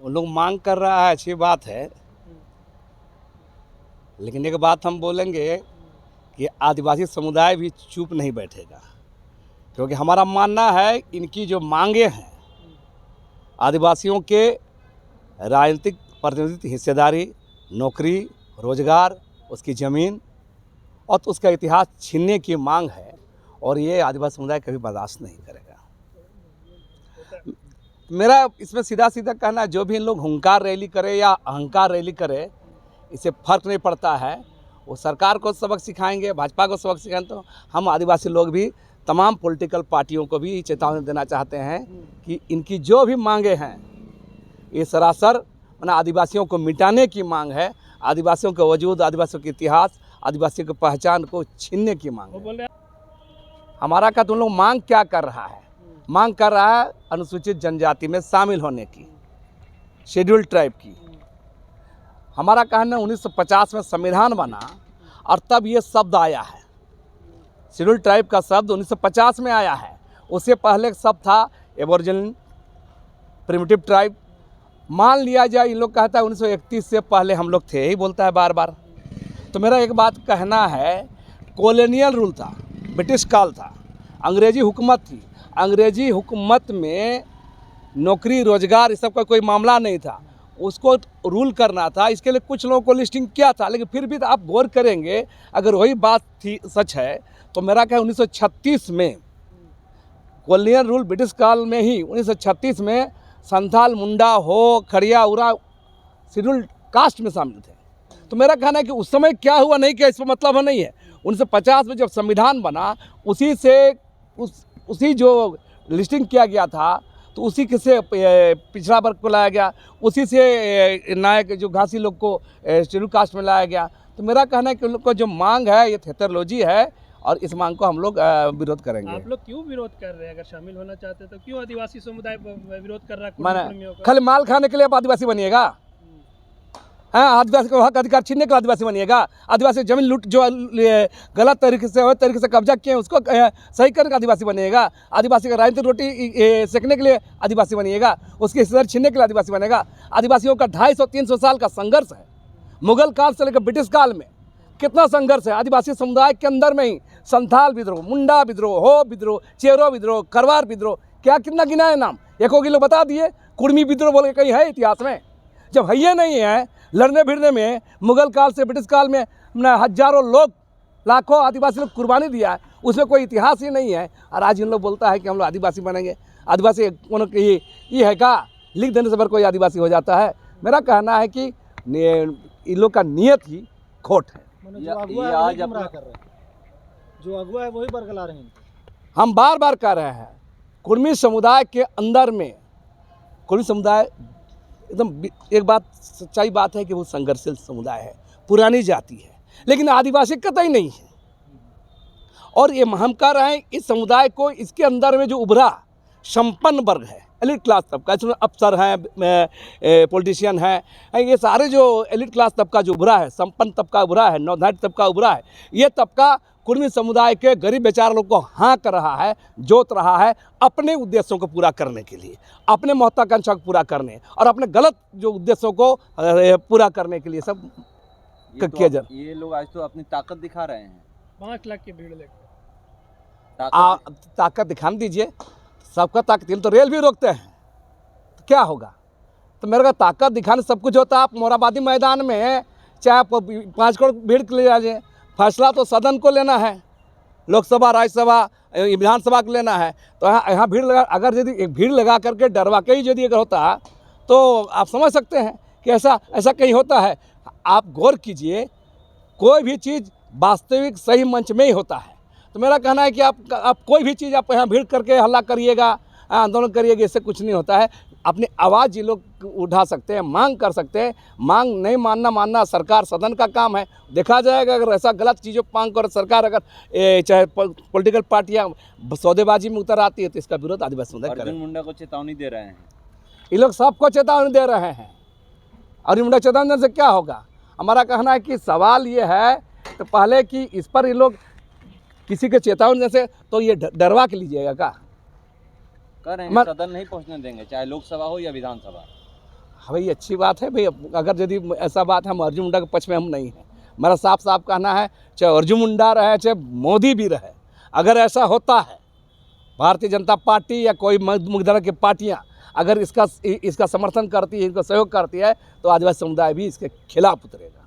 उन लोग मांग कर रहा है, अच्छी बात है, लेकिन एक बात हम बोलेंगे कि आदिवासी समुदाय भी चुप नहीं बैठेगा, क्योंकि हमारा मानना है इनकी जो मांगे हैं आदिवासियों के राजनीतिक प्रतिनिधित्व, हिस्सेदारी, नौकरी, रोजगार, उसकी ज़मीन और तो उसका इतिहास छीनने की मांग है, और ये आदिवासी समुदाय कभी बर्दाश्त नहीं करेगा। मेरा इसमें सीधा सीधा कहना है, जो भी इन लोग हुंकार रैली करे या अहंकार रैली करे, इससे फ़र्क नहीं पड़ता है। वो सरकार को सबक सिखाएंगे, भाजपा को सबक सिखाएंगे, तो हम आदिवासी लोग भी तमाम पॉलिटिकल पार्टियों को भी चेतावनी देना चाहते हैं कि इनकी जो भी मांगे हैं ये सरासर माना आदिवासियों को मिटाने की मांग है, आदिवासियों का वजूद, आदिवासियों के इतिहास, आदिवासियों की पहचान को छीनने की मांग है। हमारा का तुम लोग मांग क्या कर रहा है? मांग कर रहा है अनुसूचित जनजाति में शामिल होने की, शेड्यूल्ड ट्राइब की। हमारा कहना 1950 में संविधान बना और तब ये शब्द आया है, शेड्यूल्ड ट्राइब का शब्द 1950 में आया है। उससे पहले एक शब्द था एबोरिजिनल प्रिमिटिव ट्राइब। मान लिया जाए इन लोग कहता है 1931 से पहले हम लोग थे, यही बोलता है बार बार। तो मेरा एक बात कहना है, कॉलोनियल रूल था, ब्रिटिश काल था, अंग्रेजी हुकूमत थी। अंग्रेजी हुकूमत में नौकरी, रोजगार, इस सब का कोई मामला नहीं था, उसको रूल करना था। इसके लिए कुछ लोगों को लिस्टिंग किया था, लेकिन फिर भी तो आप गौर करेंगे, अगर वही बात थी सच है तो मेरा क्या 1936 में कॉलोनियल रूल ब्रिटिश काल में ही 1936 में संथाल, मुंडा, हो, खड़िया, उरा शेड्यूल्ड कास्ट में शामिल थे। तो मेरा कहना है कि उस समय क्या हुआ नहीं क्या, इस पर मतलब नहीं है। 1950 में जब संविधान बना, उसी से उसी जो लिस्टिंग किया गया था, तो उसी से पिछड़ा वर्ग को लाया गया, उसी से नायक जो घासी लोग को शेड्यूल्ड कास्ट में लाया गया। तो मेरा कहना है कि उन लोग को जो मांग है ये थेथरोलॉजी है, और इस मांग को हम लोग विरोध करेंगे। आप लोग क्यों विरोध कर रहे हैं? अगर शामिल होना चाहते हैं तो क्यों आदिवासी समुदाय विरोध कर रहा है? मैंने खाली माल खाने के लिए आप आदिवासी बनिएगा? हाँ, आदिवासी को हक अधिकार छीनने के लिए आदिवासी बनिएगा? आदिवासी जमीन लूट जो गलत तरीके से कब्जा किए उसको सही करने का आदिवासी बनिएगा? आदिवासी का राजनीतिक रोटी सेकने के लिए आदिवासी बनिएगा? उसकी हिस्सेदारी छीनने के लिए आदिवासी बनेगा? आदिवासियों का 250-300 साल का संघर्ष है, मुगल काल से लेकर ब्रिटिश काल में कितना संघर्ष है। आदिवासी समुदाय के अंदर में ही संथाल विद्रोह, मुंडा विद्रोह, हो विद्रोह, चेरो विद्रोह, खरवार विद्रोह, क्या कितना गिना है नाम, एक होगी लोग बता दिए। कुर्मी विद्रोह बोल के कहीं है इतिहास में? जब है ये नहीं है, लड़ने भिड़ने में मुगल काल से ब्रिटिश काल में हजारों लोग, लाखों आदिवासी लोग कुर्बानी दिया है, उसमें कोई इतिहास ही नहीं है। और आज इन लोग बोलता है कि हम लोग आदिवासी बनेंगे। आदिवासी ये है का लिख देने से पर कोई आदिवासी हो जाता है? मेरा कहना है कि इन लोग का नियत ही खोट है। जो अगुआ है वही गुमराह कर रहे हैं, जो अगुआ है वही बरगला रहे हैं। हम बार बार कह रहे हैं, कुर्मी समुदाय के अंदर में, कुर्मी समुदाय एकदम एक बात सच्चाई बात है कि वो संघर्षशील समुदाय है, पुरानी जाति है, लेकिन आदिवासी कतई नहीं है। और ये हम कह रहे हैं इस समुदाय को, इसके अंदर में जो उभरा संपन्न वर्ग है, एलिट क्लास तबका, इसमें अफसर हैं, पॉलिटिशियन हैं, ये सारे जो एलिट क्लास तबका जो उभरा है, संपन्न तबका उभरा है, नौधारित तबका उभरा है, ये तबका कुर्मी समुदाय के गरीब बेचारे लोग को हाँक रहा है, जोत रहा है अपने उद्देश्यों को पूरा करने के लिए, अपने महत्वाकांक्षा को पूरा करने और अपने गलत जो उद्देश्यों को पूरा करने के लिए सब किया जा। ये लोग आज तो अपनी ताकत दिखा रहे हैं। 5 लाख की भीड़ लेकर ताकत दिखाने दीजिए, सबका ताकत, तो रेल भी रोकते हैं तो क्या होगा? तो मेरे को ताकत दिखाने सब कुछ होता है। आप मोराबादी मैदान में चाहे 5 करोड़ भीड़ के ले आ जाए, फैसला तो सदन को लेना है, लोकसभा, राज्यसभा, विधानसभा को लेना है। तो यहाँ भीड़ लगा, अगर यदि एक भीड़ लगा करके डरवा के ही यदि अगर होता तो आप समझ सकते हैं कि ऐसा कहीं होता है। आप गौर कीजिए, कोई भी चीज़ वास्तविक सही मंच में ही होता है। तो मेरा कहना है कि आप कोई भी चीज़ आप यहाँ भीड़ करके हल्ला करिएगा, आंदोलन करिएगा, इससे कुछ नहीं होता है। अपनी आवाज़ ये लोग उठा सकते हैं, मांग कर सकते हैं। मांग नहीं मानना सरकार सदन का काम है। देखा जाएगा अगर ऐसा गलत चीज़ों पर मांग कर सरकार अगर चाहे पॉलिटिकल पार्टियां सौदेबाजी में उतर आती है तो इसका विरोध आदिवासी समुदाय करें। अर्जुन मुंडा को चेतावनी दे रहे हैं, ये लोग सबको चेतावनी दे रहे हैं। अर्जुन मुंडा चेतावनी देने से क्या होगा? हमारा कहना है कि सवाल ये है तो पहले कि इस पर ये लोग किसी के चेतावनी से तो ये डरवा के लीजिएगा का? कह रहे हैं सदन नहीं पहुंचने देंगे, चाहे लोकसभा हो या विधानसभा। हाँ भाई, अच्छी बात है भाई। अगर यदि ऐसा बात है, हम अर्जुन मुंडा के पक्ष में हम नहीं हैं। मेरा साफ साफ कहना है, चाहे अर्जुन मुंडा रहे चाहे मोदी भी रहे, अगर ऐसा होता है, भारतीय जनता पार्टी या कोई मुख्य की पार्टियां अगर इसका समर्थन करती है, इनको सहयोग करती है, तो आदिवासी समुदाय भी इसके खिलाफ उतरेगा।